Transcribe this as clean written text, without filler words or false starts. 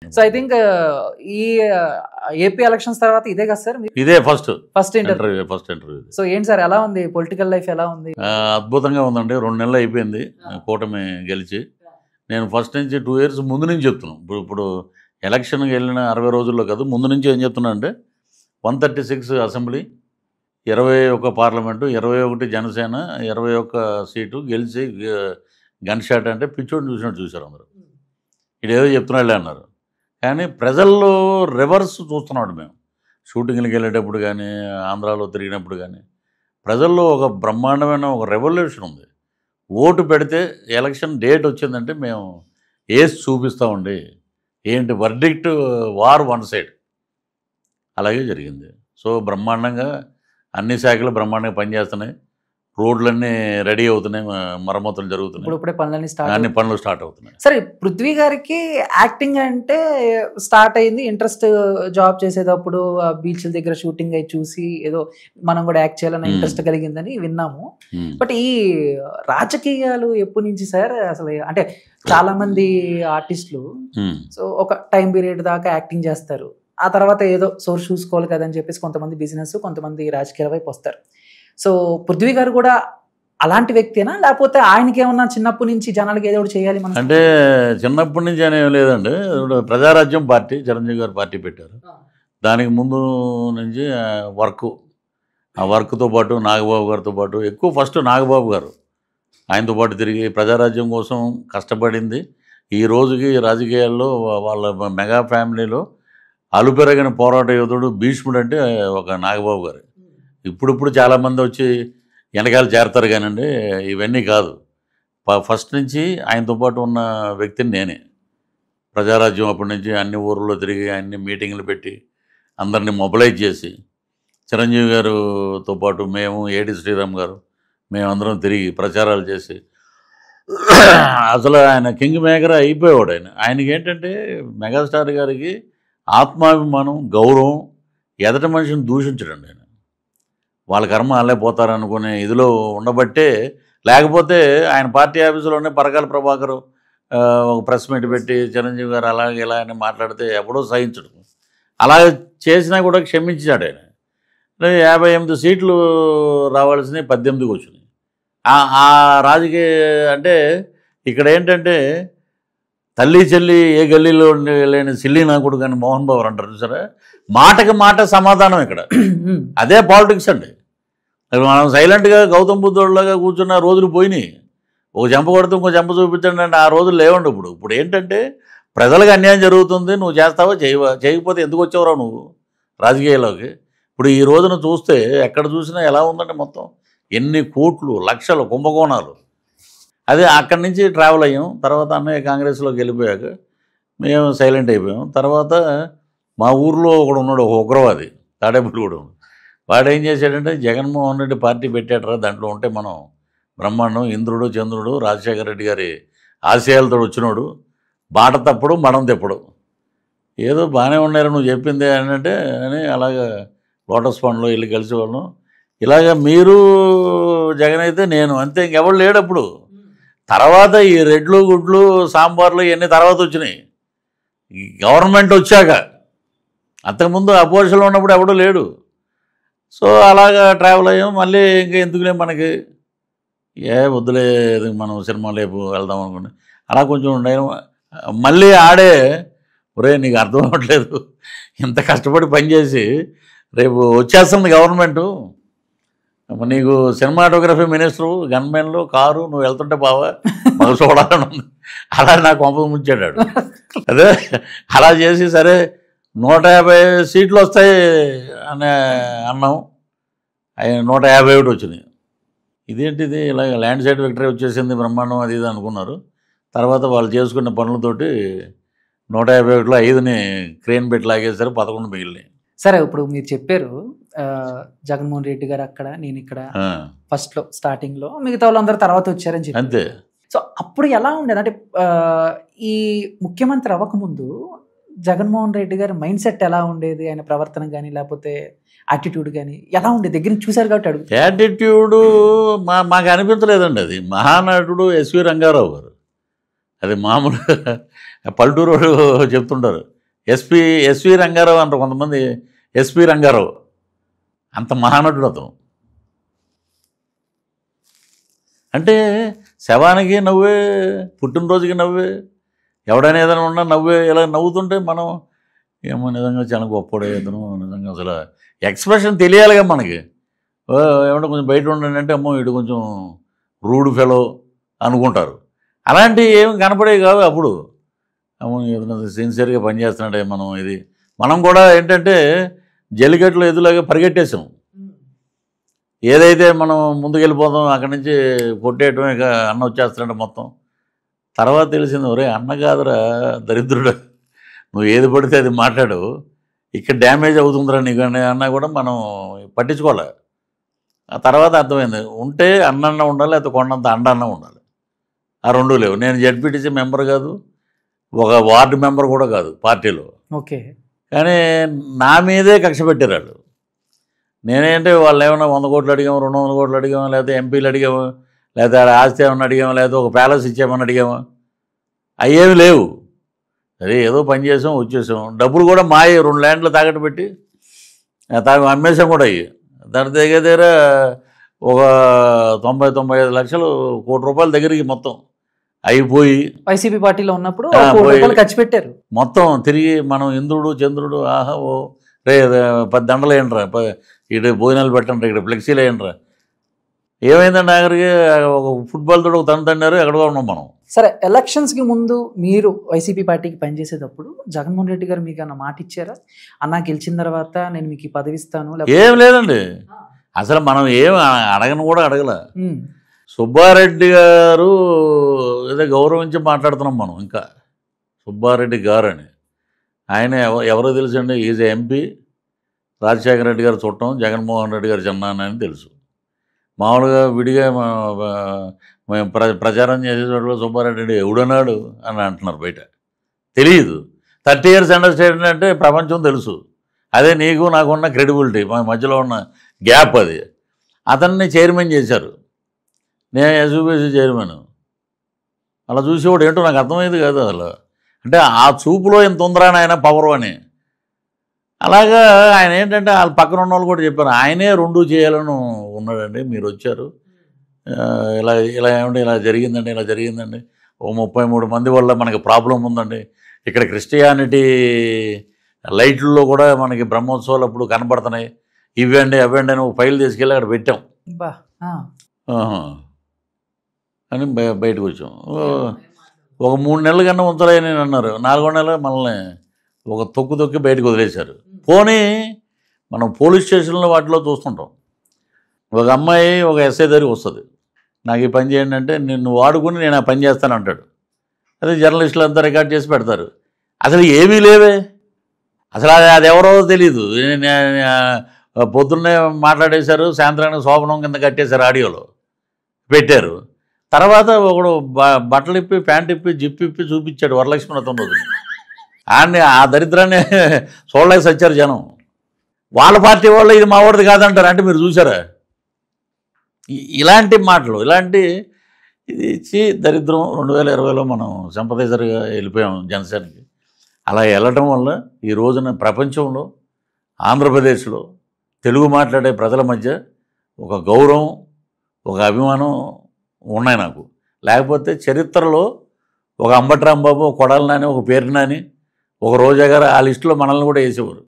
So I think ఈ AP elections తర్వాత ఇదే కదా సార్ ఇదే ఫస్ట్ ఇంటర్వ్యూ. సో ఏంటి సార్ ఎలా ఉంది పొలిటికల్ లైఫ్ ఎలా ఉంది? అద్భుతంగా ఉందండి. 2 నెలలు అయిపోయింది కూటమి గెలిచి. నేను ఫస్ట్ నుంచి 2 years ముందు నుంచి చెప్తున్నాను. ఇప్పుడు ఎలక్షన్కి వెళ్ళిన 60 రోజుల్లో కాదు, ముందు నుంచి ఏం చెప్తున్నా అంటే 136 అసెంబ్లీ, 21 పార్లమెంటు, 21 జనసేన, 21 సీటు గెలిచి గన్ షాట్ అంటే పిచ్చోడిని చూసినట్టు చూశారు అందరూ. ఇదేదో చెప్తున్నాళ్ళే అన్నారు. కానీ ప్రజల్లో రివర్స్ చూస్తున్నాడు. మేము షూటింగ్లకు వెళ్ళేటప్పుడు కానీ, ఆంధ్రాలో తిరిగినప్పుడు కానీ ప్రజల్లో ఒక బ్రహ్మాండమైన ఒక రెవల్యూషన్ ఉంది. ఓటు పెడితే ఎలక్షన్ డేట్ వచ్చిందంటే మేము ఏసి చూపిస్తామండి. ఏంటి వర్డిక్ట్, వార్ వన్ సైడ్. అలాగే జరిగింది. సో బ్రహ్మాండంగా అన్ని శాఖలు బ్రహ్మాండంగా పనిచేస్తున్నాయి. రోడ్లన్నీ రెడీ అవుతున్నాయి, మరమ్మతులు జరుగుతున్నాయి, ఇప్పుడే అన్ని పనులు స్టార్ట్ అవుతున్నాయి. సరే, పృథ్వీ గారికి యాక్టింగ్ అంటే స్టార్ట్ అయింది ఇంట్రెస్ట్. జాబ్ చేసేటప్పుడు బీచ్ల దగ్గర షూటింగ్ అయి చూసి ఏదో మనం కూడా యాక్ట్ చేయాలన్న ఇంట్రెస్ట్ కలిగిందని విన్నాము. బట్ ఈ రాజకీయాలు ఎప్పటి నుంచి సార్ అసలు? అంటే చాలా మంది ఆర్టిస్టులు సో ఒక టైం పీరియడ్ దాకా యాక్టింగ్ చేస్తారు, ఆ తర్వాత ఏదో సోర్స్ చూసుకోవాలి కదని చెప్పేసి కొంతమంది బిజినెస్, కొంతమంది రాజకీయాల వైపు వస్తారు. సో పృథ్వీ గారు కూడా అలాంటి వ్యక్తేనా, లేకపోతే ఆయనకి ఏమన్నా చిన్నప్పటి నుంచి జనాలకి ఏదో చేయాలి మనం? అంటే చిన్నప్పటి నుంచి అనేవి లేదండి. ప్రజారాజ్యం పార్టీ, చిరంజీవి గారు పార్టీ పెట్టారు. దానికి ముందు నుంచి ఆ వర్క్తో పాటు నాగబాబు గారితో పాటు ఎక్కువ ఫస్ట్ నాగబాబు గారు ఆయనతో పాటు తిరిగి ప్రజారాజ్యం కోసం కష్టపడింది. ఈ రోజుకి రాజకీయాల్లో వాళ్ళ మెగా ఫ్యామిలీలో అలుపెరగిన పోరాట యోధుడు భీష్ముడు అంటే ఒక నాగబాబు గారు. ఇప్పుడు చాలామంది వచ్చి వెనకాల చేరతారు కానండి, ఇవన్నీ కాదు. ఫస్ట్ నుంచి ఆయనతో పాటు ఉన్న వ్యక్తిని నేనే. ప్రజారాజ్యం అప్పటి నుంచి అన్ని ఊర్లో తిరిగి అన్ని మీటింగ్లు పెట్టి అందరినీ మొబిలైజ్ చేసి, చిరంజీవి గారితో పాటు మేము, ఏడి శ్రీరామ్ గారు, మేమందరం తిరిగి ప్రచారాలు చేసి అసలు ఆయన కింగ్ మేకర్ అయిపోయేవాడు. ఆయనకి ఏంటంటే మెగాస్టార్ గారికి ఆత్మాభిమానం, గౌరవం, ఎదటి మనిషిని దూషించడండి. ఆయన వాళ్ళ కర్మ వాళ్ళే పోతారనుకునే ఇదిలో ఉండబట్టే, లేకపోతే ఆయన పార్టీ ఆఫీసులోనే పరకాల ప్రభాకర్ ఒక ప్రెస్ మీట్ పెట్టి చిరంజీవి గారు అలాగే ఇలా అని మాట్లాడితే ఎప్పుడో సహించడు. అలా చేసినా కూడా క్షమించాడు ఆయన. 58 సీట్లు రావాల్సినవి 18కి వచ్చినాయి. ఆ రాజకీయ అంటే ఇక్కడ ఏంటంటే తల్లి చెల్లి ఏ గల్లీలో లేని సిల్లి నా కొడుకు అని మోహన్ బాబు అంటారు చూసారా, మాటకి మాట సమాధానం ఇక్కడ. అదే పాలిటిక్స్ అండి. మనం సైలెంట్గా గౌతమ్ బుద్ధుడిలాగా కూర్చున్న రోజులు పోయినాయి. ఒక చెంప కొడితే ఇంకో చెంప చూపించండి అంటే ఆ రోజులు లేవండి. ఇప్పుడు ఏంటంటే ప్రజలకు అన్యాయం జరుగుతుంది, నువ్వు చేస్తావా చేయకపోతే ఎందుకు వచ్చావురా నువ్వు రాజకీయాల్లోకి? ఇప్పుడు ఈ రోజున చూస్తే ఎక్కడ చూసినా ఎలా ఉందంటే మొత్తం ఎన్ని కోట్లు, లక్షలు కుంభకోణాలు. అదే అక్కడి నుంచి ట్రావెల్ అయ్యాం. తర్వాత అన్నయ్య కాంగ్రెస్లోకి వెళ్ళిపోయాక మేము సైలెంట్ అయిపోయాం. తర్వాత మా ఊర్లో ఒకడు ఉన్నాడు, ఒక ఉగ్రవాది, తాడేపల్లిగూడెం. వాడు ఏం చేశాడంటే జగన్మోహన్ రెడ్డి పార్టీ పెట్టాడరా, దాంట్లో ఉంటే మనం బ్రహ్మాండం, ఇంద్రుడు చంద్రుడు, రాజశేఖర రెడ్డి గారి ఆశయాలతో వచ్చినోడు, బాట తప్పుడు మనం తెప్పుడు, ఏదో బాగానే ఉన్నారు నువ్వు చెప్పిందే అంటే అని అలాగా లోటస్ ఫండ్లో వెళ్ళి కలిసేవాళ్ళం. ఇలాగ మీరు జగన్ అయితే నేను అంతే, ఇంకెవడు లేడప్పుడు. తర్వాత ఈ రెడ్లు గుడ్లు సాంబార్లు ఇవన్నీ తర్వాత వచ్చినాయి గవర్నమెంట్ వచ్చాక. అంతకుముందు అపోజిషన్లో ఉన్నప్పుడు ఎవడూ లేడు. సో అలాగా ట్రావెల్ అయ్యాం. మళ్ళీ ఇంకా ఎందుకులే మనకి, వద్దులే మనం సినిమా లేపు వెళ్దాం అనుకోండి. అలా కొంచెం నేను మళ్ళీ ఆడే, ఒరే నీకు అర్థం అవ్వట్లేదు, ఇంత కష్టపడి పనిచేసి రేపు వచ్చేస్తుంది గవర్నమెంటు, నీకు సినిమాటోగ్రఫీ మినిస్టరు, గన్మెన్లు, కారు, నువ్వు వెళ్తుంటే బావా మాకు చూడాలని ఉంది. అలా నాకు కొంప ముంచాడు. అదే అలా చేసి సరే 150 సీట్లు వస్తాయి అని అన్నాం. 151 వచ్చినాయి. ఇదేంటిది ఇలా ల్యాండ్ సైడ్ విక్టరీ వచ్చేసింది బ్రహ్మాండం అది ఇది అనుకున్నారు. తర్వాత వాళ్ళు చేసుకున్న పనులతోటి 151లో 5ని క్రేన్ పెట్టి లాగేశారు, 11 మిగిలినాయి. సరే, ఇప్పుడు మీరు చెప్పారు జగన్మోహన్ రెడ్డి గారు అక్కడ, నేను ఇక్కడ ఫస్ట్లో స్టార్టింగ్లో, మిగతా వాళ్ళందరూ తర్వాత వచ్చారని చెప్పి. అంతే. సో అప్పుడు ఎలా ఉండేది అంటే ఈ ముఖ్యమంత్రి అవ్వకముందు జగన్మోహన్ రెడ్డి గారి మైండ్ సెట్ ఎలా ఉండేది, ఆయన ప్రవర్తన కానీ లేకపోతే యాటిట్యూడ్ కానీ ఎలా ఉండేది? దగ్గర నుంచి చూశారు కాబట్టి అడుగు. యాటిట్యూడు మాకు అనిపించలేదండి. అది మహానటుడు ఎస్వి రంగారావు గారు. అది మామూలుగా పల్లెటూరు చెప్తుంటారు. ఎస్వి రంగారావు అంటారు కొంతమంది. ఎస్పి రంగారావు అంత మహానటుడు అతను. అంటే శవానికి నవ్వే, పుట్టినరోజుకి నవ్వే, ఎవడైనా ఏదైనా ఉన్నా నవ్వే. ఇలా నవ్వుతుంటే మనం ఏమో నిజంగా చాలా గొప్పడే అతను, నిజంగా అసలు ఎక్స్ప్రెషన్ తెలియాలిగా మనకి. ఏమంటే కొంచెం బయట ఉండండి అంటే అమ్మో ఇటు కొంచెం రూడ్ ఫెలో అనుకుంటారు. అలాంటివి ఏమి కనపడేవి కాదు అప్పుడు. అమ్మో ఏదైనా సిన్సియర్గా పనిచేస్తున్నాడే మనం. ఇది మనం కూడా ఏంటంటే జల్లికట్లో ఎదులాగా పరిగెట్టేసాం. ఏదైతే మనం ముందుకెళ్ళిపోతాం అక్కడి నుంచి కొట్టేయటమే. అన్న వచ్చేస్తున్నాడు మొత్తం. తర్వాత తెలిసింది, ఒరే అన్న కాదురా దరిద్రుడు, నువ్వు ఏది పడితే అది మాట్లాడు, ఇక్కడ డ్యామేజ్ అవుతుందిరా నీకు అన్నా కూడా మనం పట్టించుకోవాలి. ఆ తర్వాత అర్థమైంది, ఉంటే అన్న ఉండాలి, లేకపోతే కొండంత అండన్న ఉండాలి. ఆ రెండూ లేవు. నేను జెడ్పీటీసీ మెంబర్ కాదు, ఒక వార్డు మెంబర్ కూడా కాదు పార్టీలో. ఓకే. కానీ నా మీదే కక్ష పెట్టారు వాళ్ళు. నేనేంటే వాళ్ళు ఏమైనా 100 కోట్లు అడిగాము, 200 కోట్లు అడిగాము, లేకపోతే ఎంపీలు అడిగాము, లేకపోతే ఆస్తి ఏమన్నా అడిగాము, లేకపోతే ఒక ప్యాలెస్ ఇచ్చామని అడిగాము. అయ్యేమి లేవు. సరే ఏదో పని చేసాం వచ్చేసాం. డబ్బులు కూడా మాయ 2 ల్యాండ్లు తాకట్టు పెట్టి అమ్మేసాం కూడా. అయ్యి దాని దగ్గర ఒక 90-95 లక్షలు, ₹1 దగ్గరికి మొత్తం అయిపోయి వైసీపీ పార్టీలో ఉన్నప్పుడు పోయి ఖర్చు పెట్టారు. మొత్తం తిరిగి మనం ఇంద్రుడు చంద్రుడు ఆహా ఓ రే 10 దండలు వేయండిరా, ఇటు భోజనాలు పెట్టండి, ఇక్కడ ఫ్లెక్సీలు వేయండిరా. ఏమైందండి ఆఖరికి ఒక ఫుట్బాల్ తోడు ఒక తన్నారు. ఎక్కడో ఉన్నాం మనం. సరే, ఎలక్షన్స్కి ముందు మీరు వైసీపీ పార్టీకి పనిచేసేటప్పుడు జగన్మోహన్ రెడ్డి గారు మీకు అన్న మాట ఇచ్చారా? అన్న గెలిచిన తర్వాత నేను మీకు ఈ పదవి ఇస్తాను? ఏం లేదండి. అసలు మనం ఏం అడగను కూడా అడగల. సుబ్బారెడ్డి గారు ఏదో గౌరవించి మాట్లాడుతున్నాం మనం. ఇంకా సుబ్బారెడ్డి గారు అని ఆయన ఎవరో తెలుసండి. ఈజ్ ఎంపీ, రాజశేఖర రెడ్డి గారు చుట్టం, జగన్మోహన్ రెడ్డి గారు చిన్నాన్న అని తెలుసు. మామూలుగా విడిగా మేము ప్రచారం చేసేటప్పుడు సుబ్బారెడ్డి ఎవడన్నాడు అని అంటున్నారు బయట. తెలియదు. 30 years అండర్స్టాండింగ్ అంటే ప్రపంచం తెలుసు. అదే నీకు నాకున్న క్రెడిబిలిటీ, మా మధ్యలో ఉన్న గ్యాప్ అది. అతన్ని చైర్మన్ చేశారు, నేను ఎస్యూబీసీ చైర్మన్. అలా చూసేవాడు ఏంటో నాకు అర్థమైంది కాదు అసలు. అంటే ఆ చూపులో ఇంత ఉందరా ఆయన పవర్ అని. అలాగా ఆయన ఏంటంటే వాళ్ళ పక్కన ఉన్న వాళ్ళు కూడా చెప్పారు, ఆయనే 2 చేయాలని ఉన్నాడండి. మీరు వచ్చారు, ఇలా ఇలా ఏమంటే ఇలా జరిగిందండి, ఇలా జరిగిందండి, ఓ 33 మంది వల్ల మనకి ప్రాబ్లం ఉందండి. ఇక్కడ క్రిస్టియానిటీ లైట్లలో కూడా మనకి బ్రహ్మోత్సవాలు అప్పుడు కనబడుతున్నాయి, ఇవ్వండి అవ్వండి అని ఒక ఫైల్ తీసుకెళ్ళి అక్కడ పెట్టాం అని బయటకు వచ్చాం. ఒక 3 నెలల కన్నా ఉంచలేని అన్నారు. 4వ నెల మనల్ని ఒక తొక్కి బయటకు వదిలేశారు. పోనీ మనం పోలీస్ స్టేషన్లో వాటిలో చూస్తుంటాం, ఒక అమ్మాయి ఒక ఎస్ఐ దగ్గరికి వస్తుంది, నాకు ఈ పని చేయండి అంటే నిన్ను వాడుకుని నేను ఆ పని చేస్తాను అంటాడు. అదే జర్నలిస్టులు అంతా రికార్డ్ చేసి పెడతారు. అసలు ఏమీ లేవే, అసలు అది ఎవరో తెలీదు. పొద్దున్నే మాట్లాడేశారు, సాయంత్రానికి శోభనం కింద కట్టేశారు, ఆడియోలో పెట్టారు. తర్వాత ఒకడు బట్టలు ఇప్పి ప్యాంట్ ఇప్పి జిప్ ఇప్పి చూపించాడు వరలక్ష్మి వ్రతం రోజు. ఆడిని ఆ దరిద్రాన్ని చూడలేక సచ్చారు జనం. వాళ్ళ పార్టీ వాళ్ళు ఇది మా వాడిది కాదంటారు. అంటే మీరు చూసారా ఇలాంటి మాటలు? ఇలాంటి ఇది ఇచ్చి దరిద్రం. 2020లో మనం సింపథైజర్గా వెళ్ళిపోయాం జనసేనకి. అలా వెళ్ళటం వల్ల ఈ రోజున ప్రపంచంలో ఆంధ్రప్రదేశ్లో తెలుగు మాట్లాడే ప్రజల మధ్య ఒక గౌరవం, ఒక అభిమానం ఉన్నాయి నాకు. లేకపోతే చరిత్రలో ఒక అంబటి రాంబాబు, ఒక కొడాలి నాని, ఒక పేరు నాని, ఒక రోజా గారు ఆ లిస్టులో మనల్ని కూడా వేసేవారు.